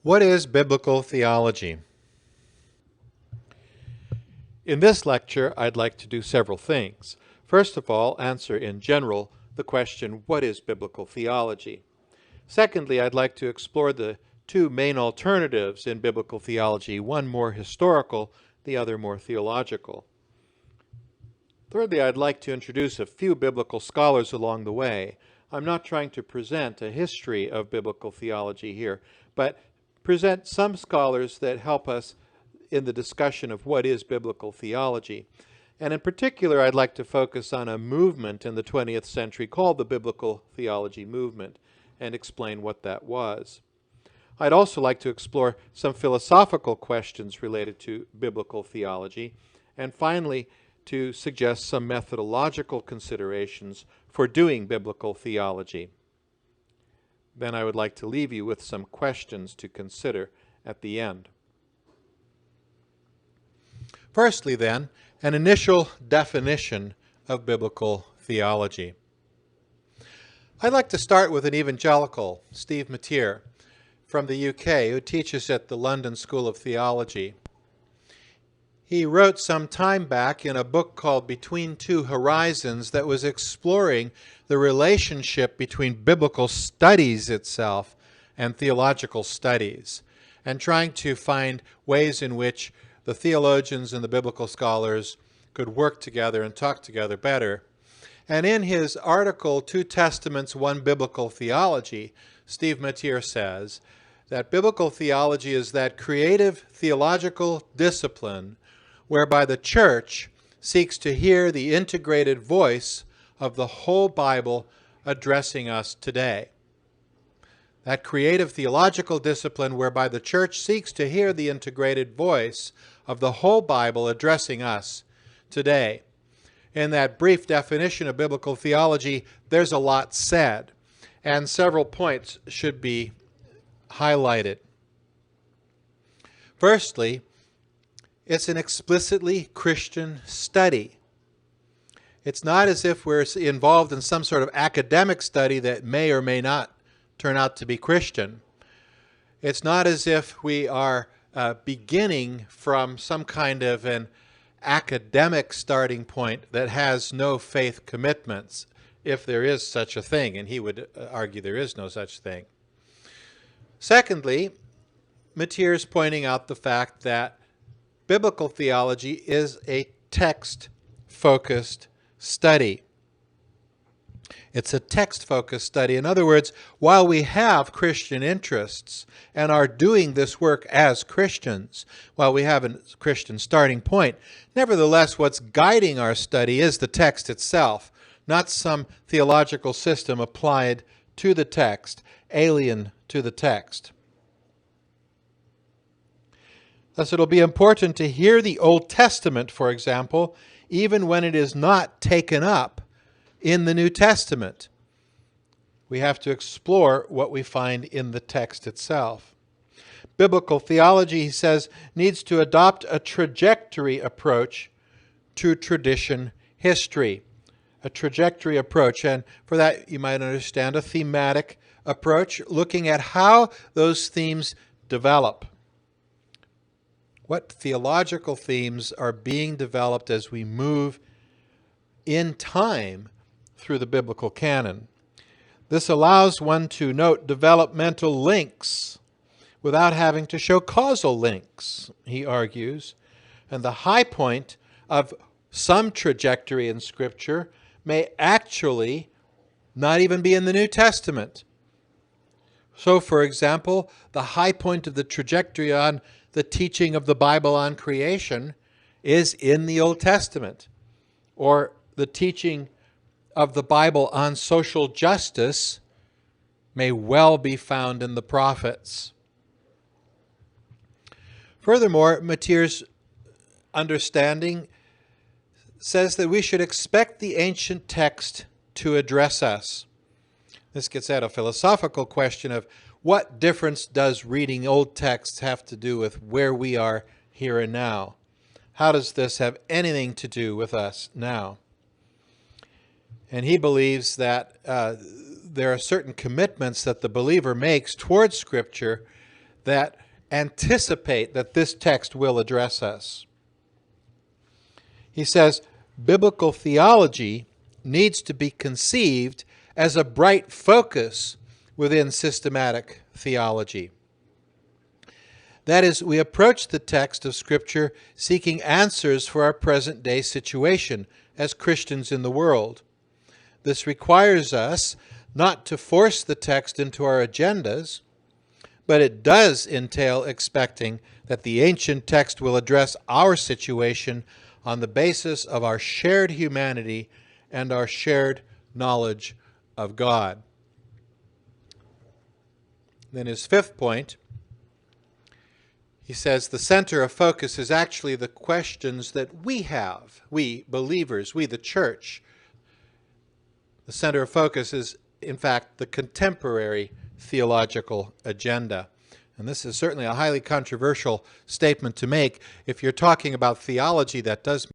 What is biblical theology? In this lecture, I'd like to do several things. First of all, answer in general the question, what is biblical theology? Secondly, I'd like to explore the two main alternatives in biblical theology, one more historical, the other more theological. Thirdly, I'd like to introduce a few biblical scholars along the way. I'm not trying to present a history of biblical theology here, but present some scholars that help us in the discussion of what is biblical theology. And in particular, I'd like to focus on a movement in the 20th century called the biblical theology movement and explain what that was. I'd also like to explore some philosophical questions related to biblical theology, and finally, to suggest some methodological considerations for doing biblical theology. Then I would like to leave you with some questions to consider at the end. Firstly, then, an initial definition of biblical theology. I'd like to start with an evangelical, Steve Matier, from the UK, who teaches at the London School of Theology. He wrote some time back in a book called Between Two Horizons that was exploring the relationship between biblical studies itself and theological studies, and trying to find ways in which the theologians and the biblical scholars could work together and talk together better. And in his article, Two Testaments, One Biblical Theology, Steve Matier says that biblical theology is that creative theological discipline whereby the church seeks to hear the integrated voice of the whole Bible addressing us today. That creative theological discipline whereby the church seeks to hear the integrated voice of the whole Bible addressing us today. In that brief definition of biblical theology, there's a lot said, and several points should be highlighted. Firstly, it's an explicitly Christian study. It's not as if we're involved in some sort of academic study that may or may not turn out to be Christian. It's not as if we are beginning from some kind of an academic starting point that has no faith commitments, if there is such a thing, and he would argue there is no such thing. Secondly, Matier's pointing out the fact that biblical theology is a text-focused study. It's a text-focused study. In other words, while we have Christian interests and are doing this work as Christians, while we have a Christian starting point, nevertheless, what's guiding our study is the text itself, not some theological system applied to the text, alien to the text. Thus, it'll be important to hear the Old Testament, for example, even when it is not taken up in the New Testament. We have to explore what we find in the text itself. Biblical theology, he says, needs to adopt a trajectory approach to tradition history. A trajectory approach, and for that you might understand a thematic approach, looking at how those themes develop. What theological themes are being developed as we move in time through the biblical canon. This allows one to note developmental links without having to show causal links, he argues. And the high point of some trajectory in Scripture may actually not even be in the New Testament. So, for example, the high point of the trajectory on the teaching of the Bible on creation is in the Old Testament, or the teaching of the Bible on social justice may well be found in the prophets. Furthermore, Matier's understanding says that we should expect the ancient text to address us. This gets at a philosophical question of what difference does reading old texts have to do with where we are here and now? How does this have anything to do with us now? And he believes that there are certain commitments that the believer makes towards Scripture that anticipate that this text will address us. He says, biblical theology needs to be conceived as a bright focus within systematic theology. That is, we approach the text of Scripture seeking answers for our present-day situation as Christians in the world. This requires us not to force the text into our agendas, but it does entail expecting that the ancient text will address our situation on the basis of our shared humanity and our shared knowledge of God. Then his fifth point, he says the center of focus is actually the questions that we have, we believers, we the church. The center of focus is, in fact, the contemporary theological agenda. And this is certainly a highly controversial statement to make. If you're talking about theology, that does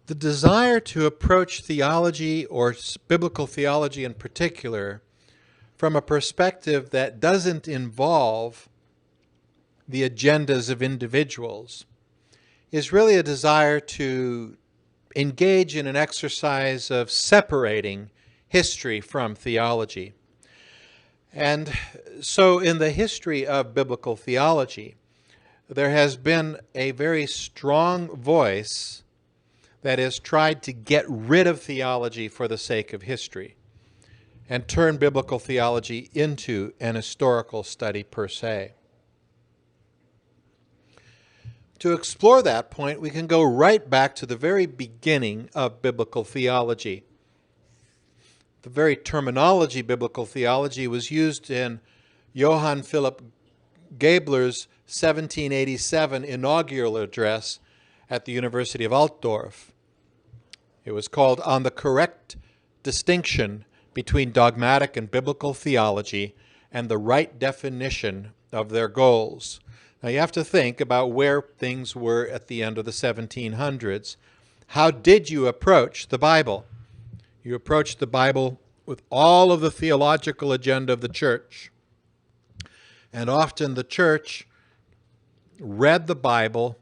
the desire to approach theology, or biblical theology in particular, from a perspective that doesn't involve the agendas of individuals is really a desire to engage in an exercise of separating history from theology. And so in the history of biblical theology, there has been a very strong voice that has tried to get rid of theology for the sake of history and turn biblical theology into an historical study per se. To explore that point, we can go right back to the very beginning of biblical theology. The very terminology biblical theology was used in Johann Philipp Gebler's 1787 inaugural address at the University of Altdorf. It was called On the Correct Distinction Between Dogmatic and Biblical Theology and the Right Definition of Their Goals. Now you have to think about where things were at the end of the 1700s. How did you approach the Bible? You approached the Bible with all of the theological agenda of the church. And often the church read the Bible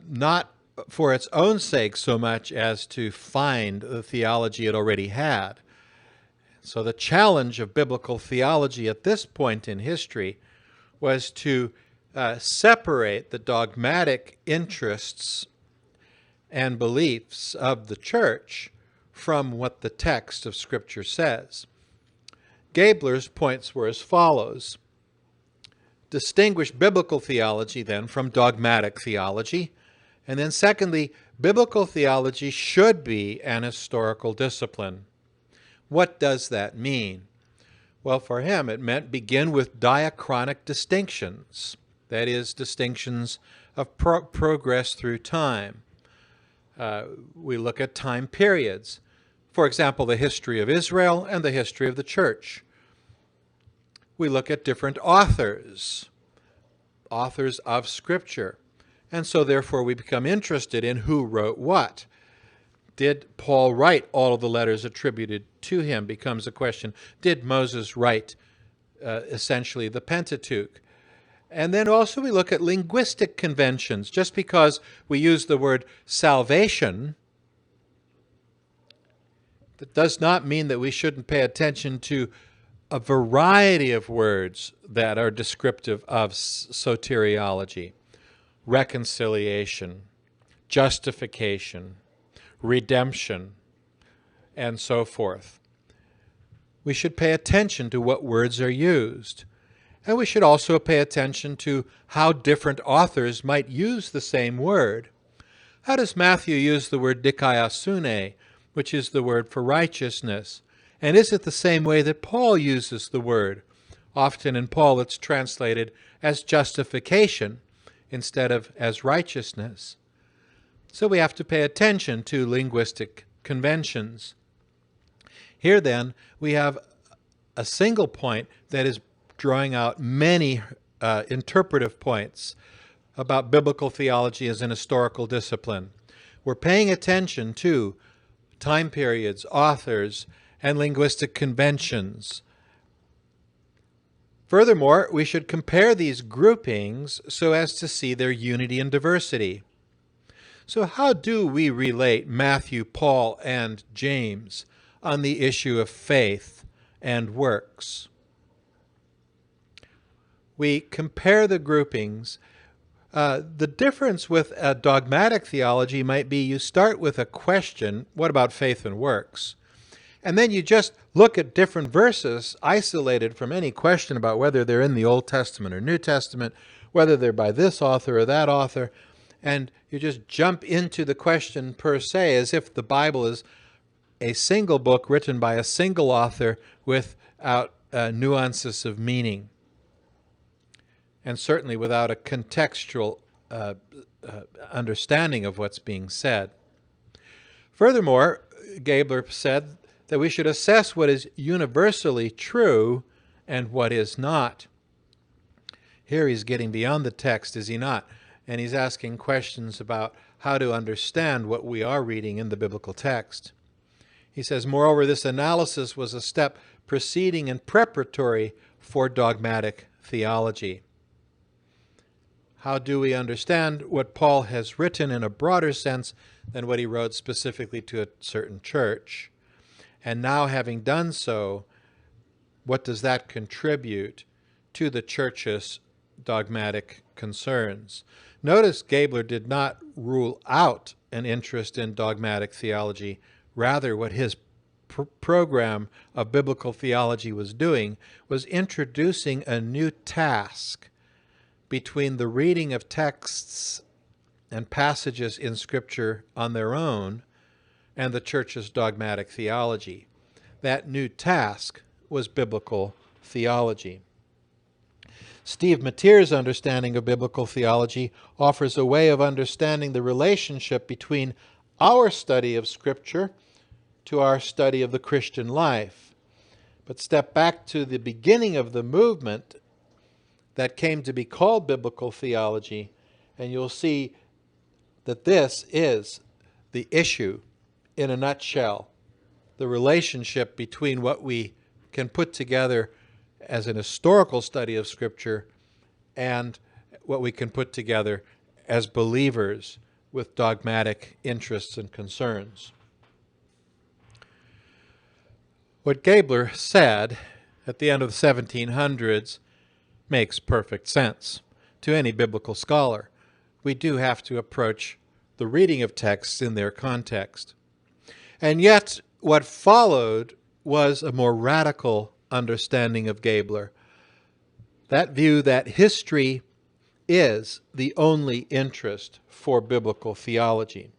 not for its own sake so much as to find the theology it already had. So the challenge of biblical theology at this point in history was to separate the dogmatic interests and beliefs of the church from what the text of Scripture says. Gebler's points were as follows. Distinguish biblical theology then from dogmatic theology. And then secondly, biblical theology should be an historical discipline. What does that mean? Well, for him it meant begin with diachronic distinctions. That is, distinctions of progress through time. We look at time periods. For example, the history of Israel and the history of the church. We look at different authors of Scripture. And so therefore we become interested in who wrote what. Did Paul write all of the letters attributed to him? Becomes a question. Did Moses write essentially the Pentateuch? And then also we look at linguistic conventions. Just because we use the word salvation, that does not mean that we shouldn't pay attention to a variety of words that are descriptive of soteriology. Reconciliation, justification, redemption, and so forth. We should pay attention to what words are used. And we should also pay attention to how different authors might use the same word. How does Matthew use the word dikaiosune, which is the word for righteousness? And is it the same way that Paul uses the word? Often in Paul it's translated as justification instead of as righteousness. So we have to pay attention to linguistic conventions. Here then we have a single point that is drawing out many interpretive points about biblical theology as an historical discipline. We're paying attention to time periods, authors, and linguistic conventions. Furthermore, we should compare these groupings so as to see their unity and diversity. So how do we relate Matthew, Paul, and James on the issue of faith and works? We compare the groupings. The difference with a dogmatic theology might be you start with a question, what about faith and works? And then you just look at different verses isolated from any question about whether they're in the Old Testament or New Testament, whether they're by this author or that author, and you just jump into the question per se as if the Bible is a single book written by a single author without nuances of meaning, and certainly without a contextual understanding of what's being said. Furthermore, Gabler said that we should assess what is universally true and what is not. Here he's getting beyond the text, is he not? And he's asking questions about how to understand what we are reading in the biblical text. He says, moreover, this analysis was a step preceding and preparatory for dogmatic theology. How do we understand what Paul has written in a broader sense than what he wrote specifically to a certain church? And now, having done so, what does that contribute to the church's dogmatic concerns? Notice Gabler did not rule out an interest in dogmatic theology. Rather, what his program of biblical theology was doing was introducing a new task between the reading of texts and passages in Scripture on their own and the church's dogmatic theology. That new task was biblical theology. Steve Matier's understanding of biblical theology offers a way of understanding the relationship between our study of Scripture to our study of the Christian life. But step back to the beginning of the movement that came to be called biblical theology, and you'll see that this is the issue in a nutshell, the relationship between what we can put together as an historical study of Scripture and what we can put together as believers with dogmatic interests and concerns. What Gabler said at the end of the 1700s makes perfect sense to any biblical scholar. We do have to approach the reading of texts in their context. And yet, what followed was a more radical understanding of Gabler. That view that history is the only interest for biblical theology.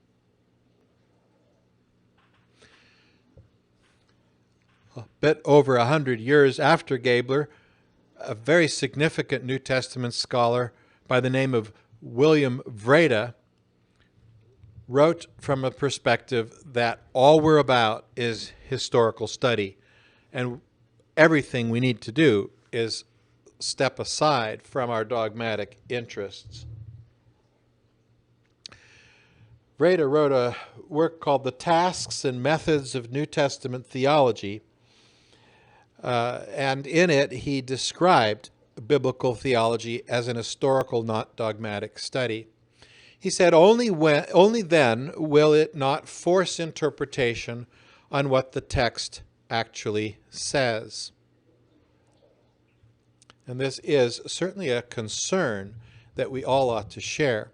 A bit over 100 years after Gabler, a very significant New Testament scholar by the name of William Vrede wrote from a perspective that all we're about is historical study, and everything we need to do is step aside from our dogmatic interests. Vrede wrote a work called The Tasks and Methods of New Testament Theology, and in it he described biblical theology as an historical, not dogmatic study. He said, only then will it not force interpretation on what the text actually says. And this is certainly a concern that we all ought to share.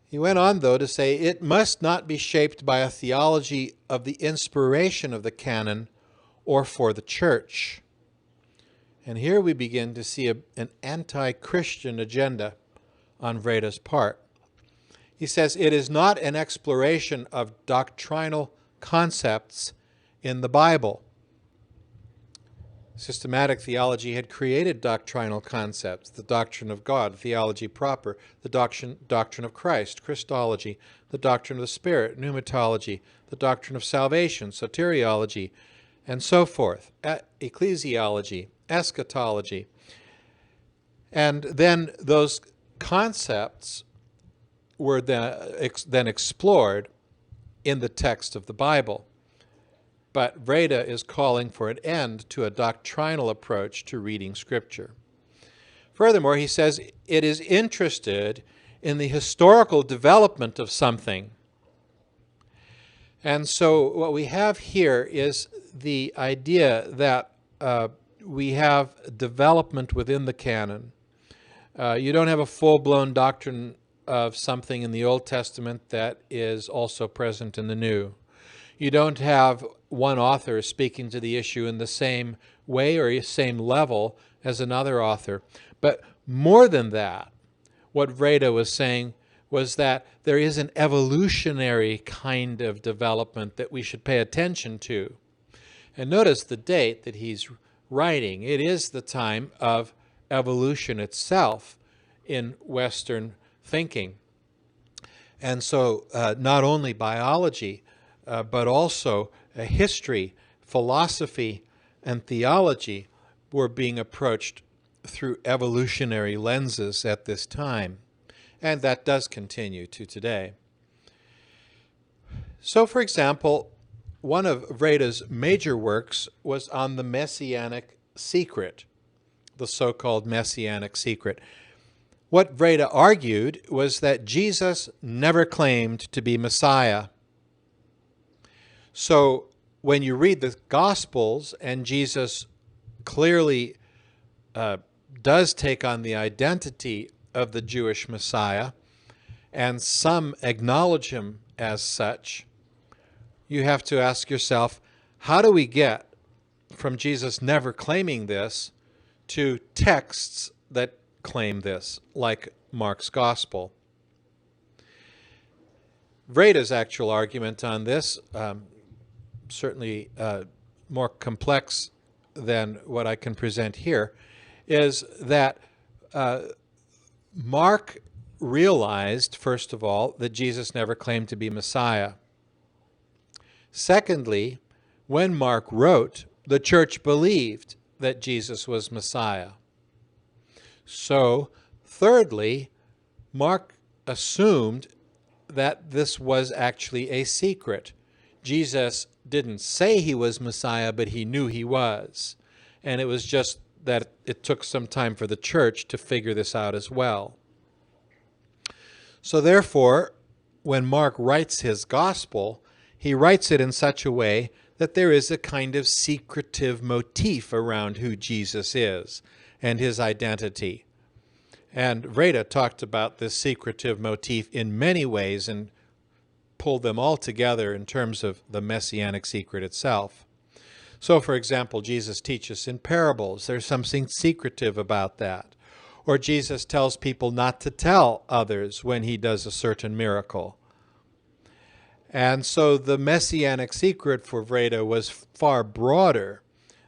He went on, though, to say, it must not be shaped by a theology of the inspiration of the canon or for the church. And here we begin to see an anti-Christian agenda on Vrede's part. He says, it is not an exploration of doctrinal concepts in the Bible. Systematic theology had created doctrinal concepts, the doctrine of God, theology proper, the doctrine of Christ, Christology, the doctrine of the Spirit, pneumatology, the doctrine of salvation, soteriology, and so forth, ecclesiology, eschatology. And then those concepts were then explored in the text of the Bible. But Vrede is calling for an end to a doctrinal approach to reading Scripture. Furthermore, he says it is interested in the historical development of something. And so what we have here is the idea that we have development within the canon. You don't have a full-blown doctrine of something in the Old Testament that is also present in the New. You don't have one author speaking to the issue in the same way or same level as another author. But more than that, what Vrede was saying was that there is an evolutionary kind of development that we should pay attention to. And notice the date that he's writing. It is the time of evolution itself in Western thinking. And so not only biology, but also history, philosophy, and theology were being approached through evolutionary lenses at this time. And that does continue to today. So, for example, one of Vrede's major works was on the Messianic secret, the so-called Messianic secret. What Vrede argued was that Jesus never claimed to be Messiah. So when you read the Gospels and Jesus clearly does take on the identity of the Jewish Messiah, and some acknowledge him as such, you have to ask yourself, how do we get from Jesus never claiming this to texts that claim this, like Mark's Gospel? Vrede's actual argument on this, certainly more complex than what I can present here, is that Mark realized, first of all, that Jesus never claimed to be Messiah. Secondly, when Mark wrote, the church believed that Jesus was Messiah. So, thirdly, Mark assumed that this was actually a secret. Jesus didn't say he was Messiah, but he knew he was. And it was just that it took some time for the church to figure this out as well. So therefore, when Mark writes his gospel, he writes it in such a way that there is a kind of secretive motif around who Jesus is and his identity. And Vrede talked about this secretive motif in many ways and pulled them all together in terms of the Messianic secret itself. So, for example, Jesus teaches in parables. There's something secretive about that. Or Jesus tells people not to tell others when he does a certain miracle. And so the Messianic secret for Vrede was far broader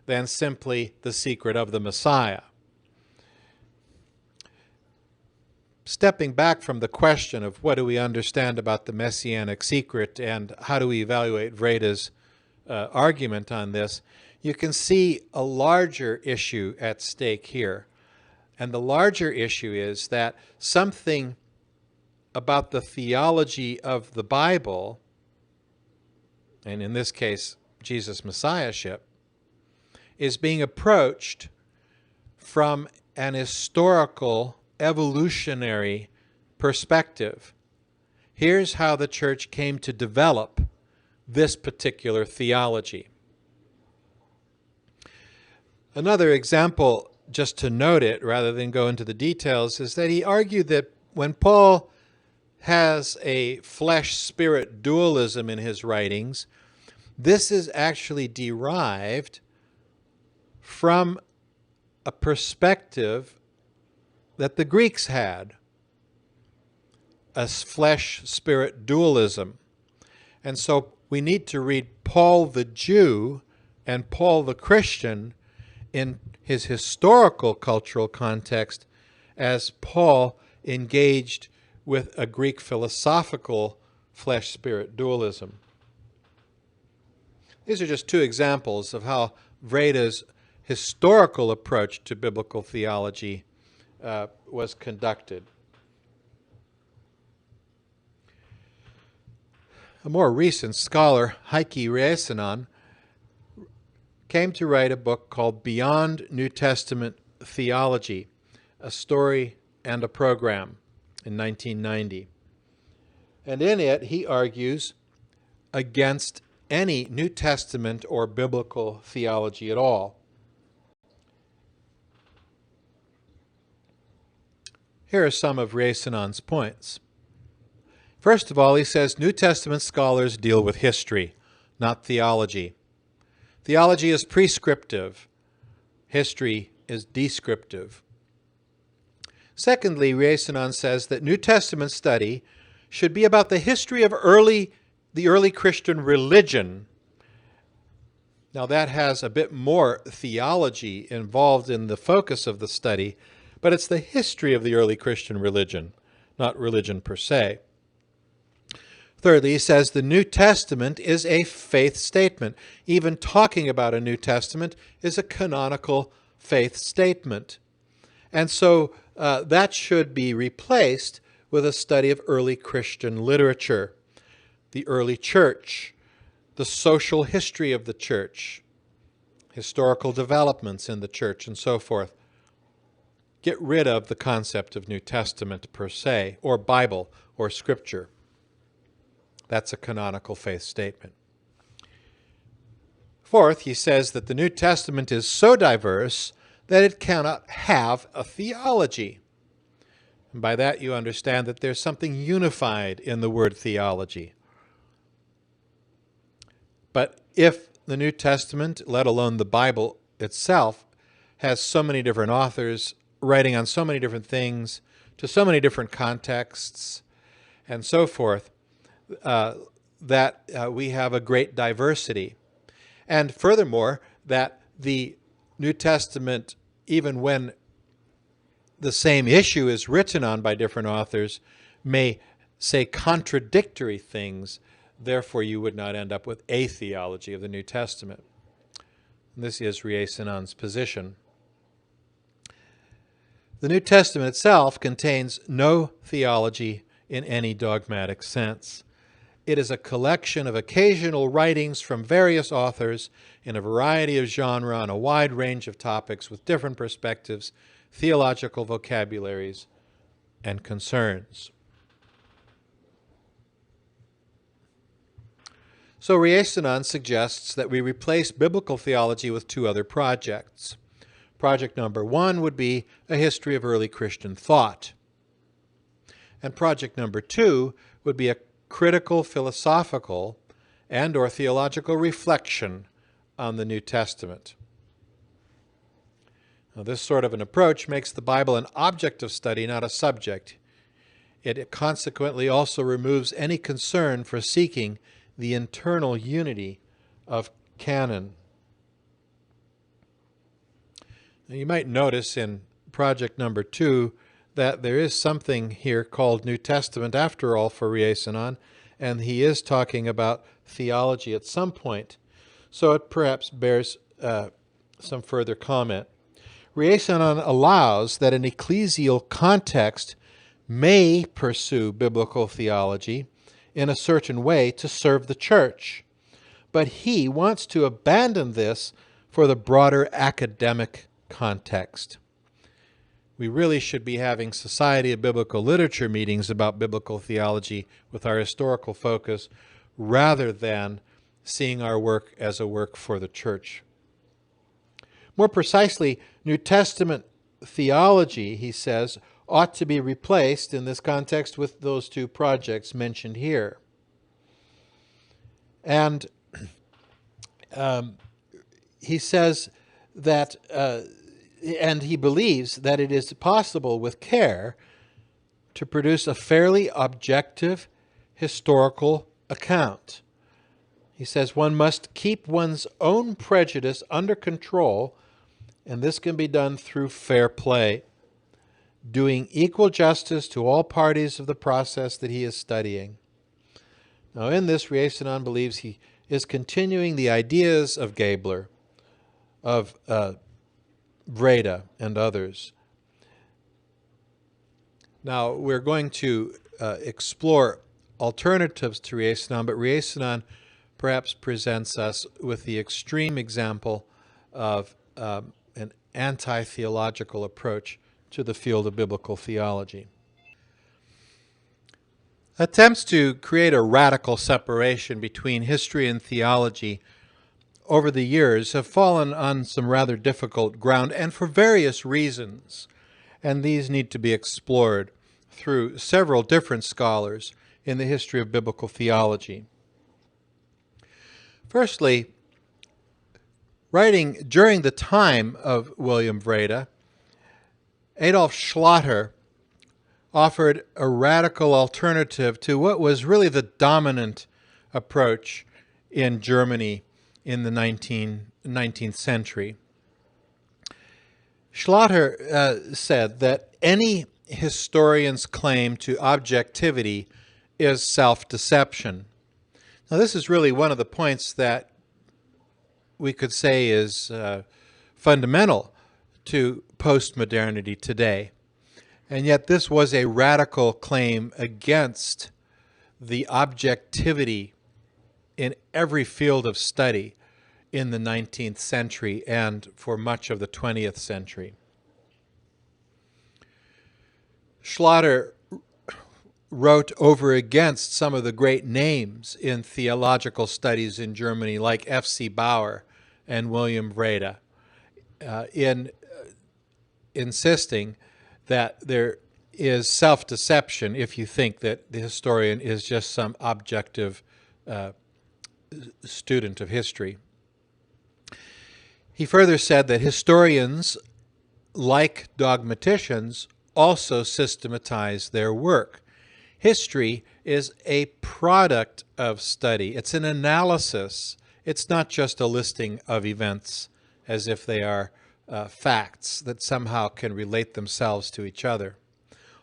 than simply the secret of the Messiah. Stepping back from the question of what do we understand about the Messianic secret and how do we evaluate Vrede's argument on this, you can see a larger issue at stake here. And the larger issue is that something about the theology of the Bible, and in this case, Jesus' Messiahship, is being approached from an historical, evolutionary perspective. Here's how the church came to develop this particular theology. Another example, just to note it rather than go into the details, is that he argued that when Paul has a flesh-spirit dualism in his writings, this is actually derived from a perspective that the Greeks had. a flesh-spirit dualism. And so we need to read Paul the Jew and Paul the Christian in his historical cultural context as Paul engaged with a Greek philosophical flesh-spirit dualism. These are just two examples of how Vreda's historical approach to biblical theology was conducted. A more recent scholar, Heikki Riesanen, came to write a book called Beyond New Testament Theology, a Story and a Program, in 1990. And in it, he argues against any New Testament or biblical theology at all. Here are some of Riesanen's points. First of all, he says New Testament scholars deal with history, not theology. Theology is prescriptive. History is descriptive. Secondly, Riesanen says that New Testament study should be about the history of the early Christian religion. Now that has a bit more theology involved in the focus of the study, but it's the history of the early Christian religion, not religion per se. Thirdly, he says the New Testament is a faith statement. Even talking about a New Testament is a canonical faith statement. And so that should be replaced with a study of early Christian literature, the early church, the social history of the church, historical developments in the church, and so forth. Get rid of the concept of New Testament per se, or Bible, or Scripture. That's a canonical faith statement. Fourth, he says that the New Testament is so diverse that it cannot have a theology. And by that you understand that there's something unified in the word theology. But if the New Testament, let alone the Bible itself, has so many different authors writing on so many different things, to so many different contexts, and so forth, that we have a great diversity. And furthermore, that the New Testament, even when the same issue is written on by different authors, may say contradictory things. Therefore, you would not end up with a theology of the New Testament. And this is Riesanen's position. The New Testament itself contains no theology in any dogmatic sense. It is a collection of occasional writings from various authors in a variety of genres on a wide range of topics with different perspectives, theological vocabularies, and concerns. So Riesanen suggests that we replace biblical theology with two other projects. Project number one would be a history of early Christian thought. And project number two would be a critical philosophical and or theological reflection on the New Testament. Now, this sort of an approach makes the Bible an object of study, not a subject. It consequently also removes any concern for seeking the internal unity of canon. Now, you might notice in project number two that there is something here called New Testament after all for Riesanen, and he is talking about theology at some point. So it perhaps bears some further comment. Riesanen allows that an ecclesial context may pursue biblical theology in a certain way to serve the church, but he wants to abandon this for the broader academic context. We really should be having Society of Biblical Literature meetings about biblical theology with our historical focus rather than seeing our work as a work for the church. More precisely, New Testament theology, he says, ought to be replaced in this context with those two projects mentioned here. And he says that and he believes that it is possible with care to produce a fairly objective historical account. He says one must keep one's own prejudice under control, and this can be done through fair play, doing equal justice to all parties of the process that he is studying. Now in this, Riesenan believes he is continuing the ideas of Gabler, of Vrede, and others. Now we're going to explore alternatives to Riesenan, but Riesenan perhaps presents us with the extreme example of an anti-theological approach to the field of biblical theology. Attempts to create a radical separation between history and theology over the years have fallen on some rather difficult ground, and for various reasons, and these need to be explored through several different scholars in the history of biblical theology. Firstly, writing during the time of William Vrede, Adolf Schlatter offered a radical alternative to what was really the dominant approach in Germany in the 19th century. Schlatter said that any historian's claim to objectivity is self-deception. Now, this is really one of the points that we could say is fundamental to postmodernity today. And yet this was a radical claim against the objectivity in every field of study in the 19th century and for much of the 20th century. Schlatter wrote over against some of the great names in theological studies in Germany, like F.C. Bauer and William Vrede, in insisting that there is self-deception if you think that the historian is just some objective student of history. He further said that historians, like dogmaticians, also systematize their work. History is a product of study. It's an analysis. It's not just a listing of events as if they are facts that somehow can relate themselves to each other.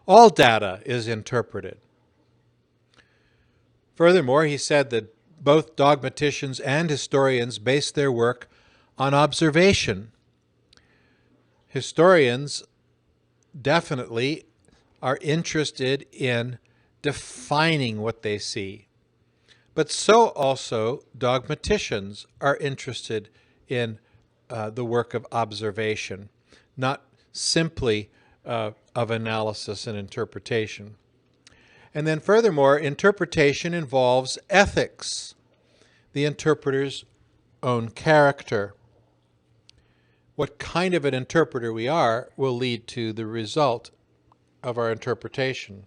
All data is interpreted. Furthermore, he said that both dogmaticians and historians base their work on observation. Historians definitely are interested in defining what they see, but so also dogmaticians are interested in the work of observation, not simply of analysis and interpretation. And then furthermore, interpretation involves ethics, the interpreter's own character. What kind of an interpreter we are will lead to the result of our interpretation.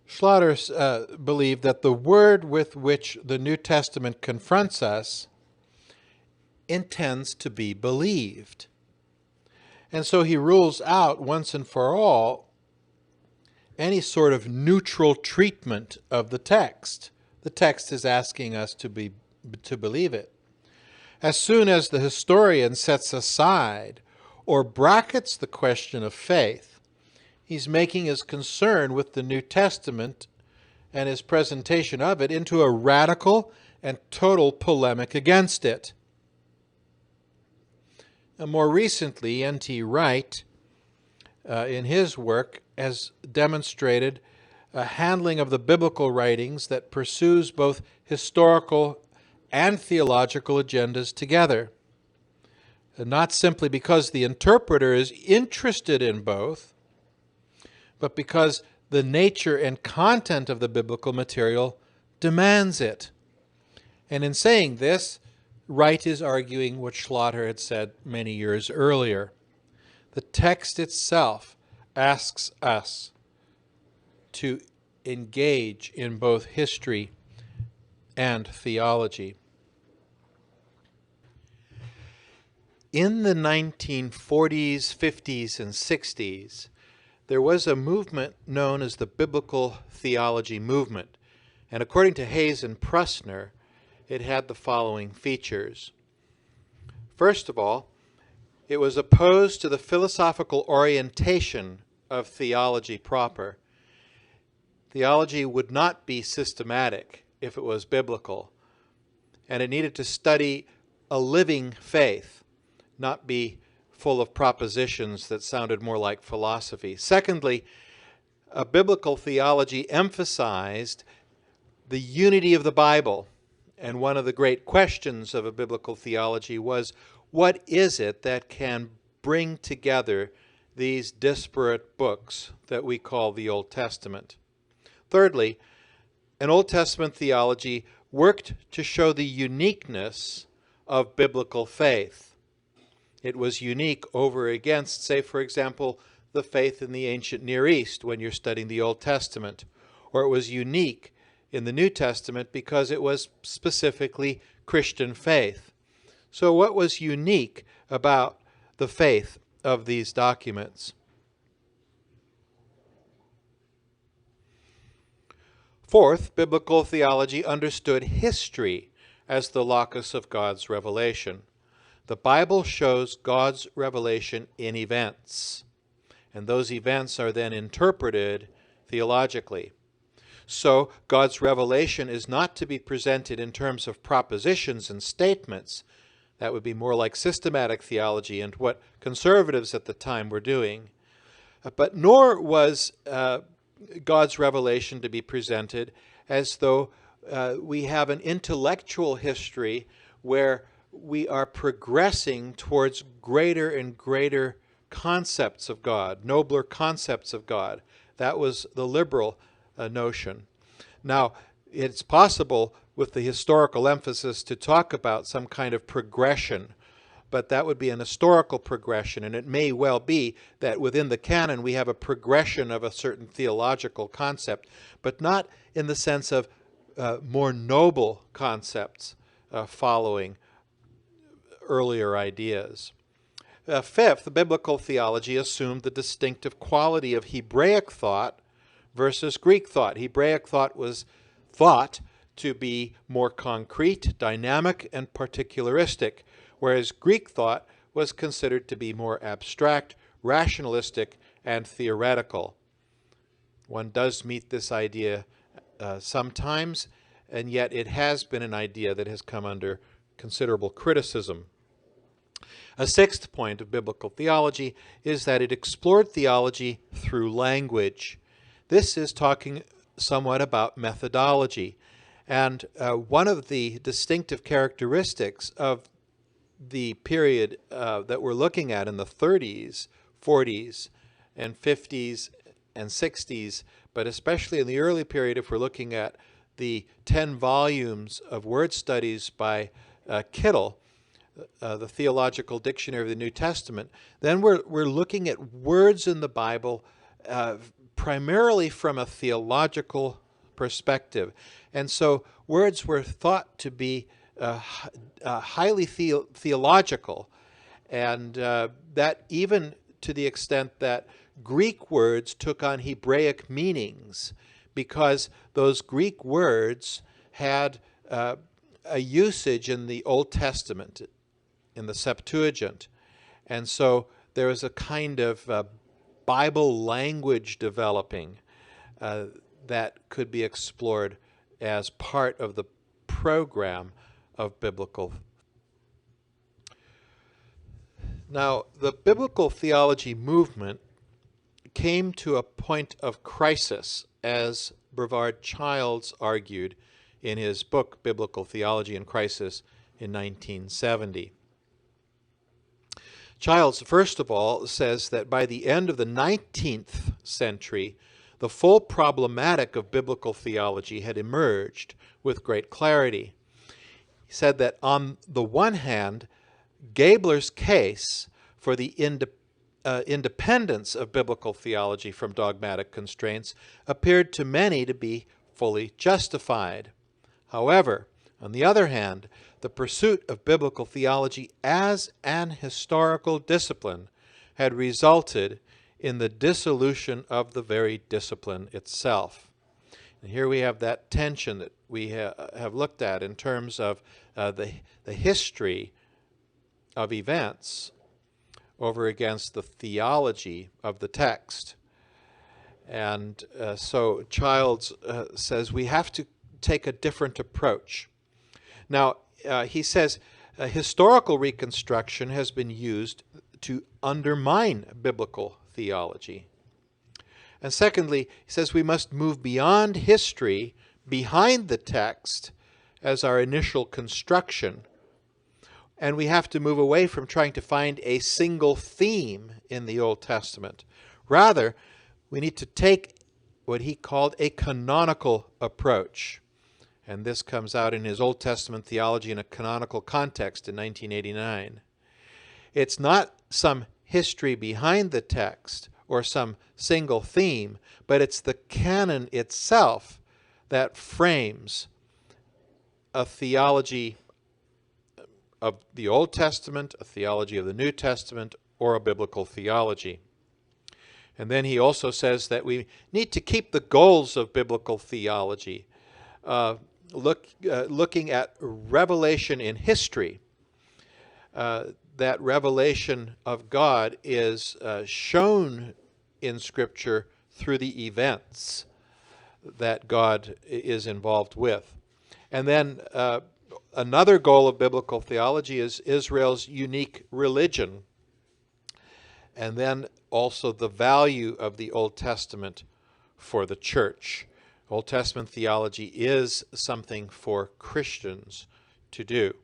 Schlatter believed that the word with which the New Testament confronts us intends to be believed. And so he rules out once and for all any sort of neutral treatment of the text. The text is asking us to believe it. As soon as the historian sets aside or brackets the question of faith, he's making his concern with the New Testament and his presentation of it into a radical and total polemic against it. And more recently, N.T. Wright, in his work, has demonstrated a handling of the biblical writings that pursues both historical and theological agendas together. And not simply because the interpreter is interested in both, but because the nature and content of the biblical material demands it. And in saying this, Wright is arguing what Schlatter had said many years earlier. The text itself asks us to engage in both history and theology. In the 1940s, 50s, and 60s, there was a movement known as the Biblical Theology movement. And according to Hayes and Prusner, it had the following features. First of all, it was opposed to the philosophical orientation of theology proper. Theology would not be systematic if it was biblical, and it needed to study a living faith, not be full of propositions that sounded more like philosophy. Secondly, a biblical theology emphasized the unity of the Bible. And one of the great questions of a biblical theology was, what is it that can bring together these disparate books that we call the Old Testament? Thirdly, an Old Testament theology worked to show the uniqueness of biblical faith. It was unique over against, say, for example, the faith in the ancient Near East when you're studying the Old Testament. Or it was unique in the New Testament because it was specifically Christian faith. So what was unique about the faith of these documents? Fourth, biblical theology understood history as the locus of God's revelation. The Bible shows God's revelation in events, and those events are then interpreted theologically. So God's revelation is not to be presented in terms of propositions and statements. That would be more like systematic theology and what conservatives at the time were doing. But nor was God's revelation to be presented as though we have an intellectual history where we are progressing towards greater and greater concepts of God, nobler concepts of God. That was the liberal notion. Now, it's possible with the historical emphasis to talk about some kind of progression, but that would be an historical progression, and it may well be that within the canon we have a progression of a certain theological concept, but not in the sense of more noble concepts following earlier ideas. Fifth, biblical theology assumed the distinctive quality of Hebraic thought versus Greek thought. Hebraic thought was thought to be more concrete, dynamic, and particularistic, whereas Greek thought was considered to be more abstract, rationalistic, and theoretical. One does meet this idea sometimes, and yet it has been an idea that has come under considerable criticism. A sixth point of biblical theology is that it explored theology through language. This is talking somewhat about methodology. And one of the distinctive characteristics of the period that we're looking at in the 30s, 40s, and 50s, and 60s, but especially in the early period, if we're looking at the 10 volumes of word studies by Kittel, the Theological Dictionary of the New Testament, then we're looking at words in the Bible primarily from a theological perspective. And so words were thought to be highly theological, and that even to the extent that Greek words took on Hebraic meanings, because those Greek words had a usage in the Old Testament, in the Septuagint. And so there was a kind of Bible language developing that could be explored as part of the program of biblical. Now, the biblical theology movement came to a point of crisis, as Brevard Childs argued in his book, Biblical Theology in Crisis, in 1970. Childs, first of all, says that by the end of the 19th century, the full problematic of biblical theology had emerged with great clarity. He said that on the one hand, Gabler's case for the independence of biblical theology from dogmatic constraints appeared to many to be fully justified. However, On the other hand, the pursuit of biblical theology as an historical discipline had resulted in the dissolution of the very discipline itself. And here we have that tension that we have looked at in terms of the history of events over against the theology of the text. And so Childs says we have to take a different approach. Now, he says historical reconstruction has been used to undermine biblical theology. And secondly, he says we must move beyond history, behind the text, as our initial construction. And we have to move away from trying to find a single theme in the Old Testament. Rather, we need to take what he called a canonical approach. And this comes out in his Old Testament Theology in a Canonical Context in 1989. It's not some history behind the text or some single theme, but it's the canon itself that frames a theology of the Old Testament, a theology of the New Testament, or a biblical theology. And then he also says that we need to keep the goals of biblical theology, looking at revelation in history. That revelation of God is shown in Scripture through the events that God is involved with. And then another goal of biblical theology is Israel's unique religion. And then also the value of the Old Testament for the church. Old Testament theology is something for Christians to do.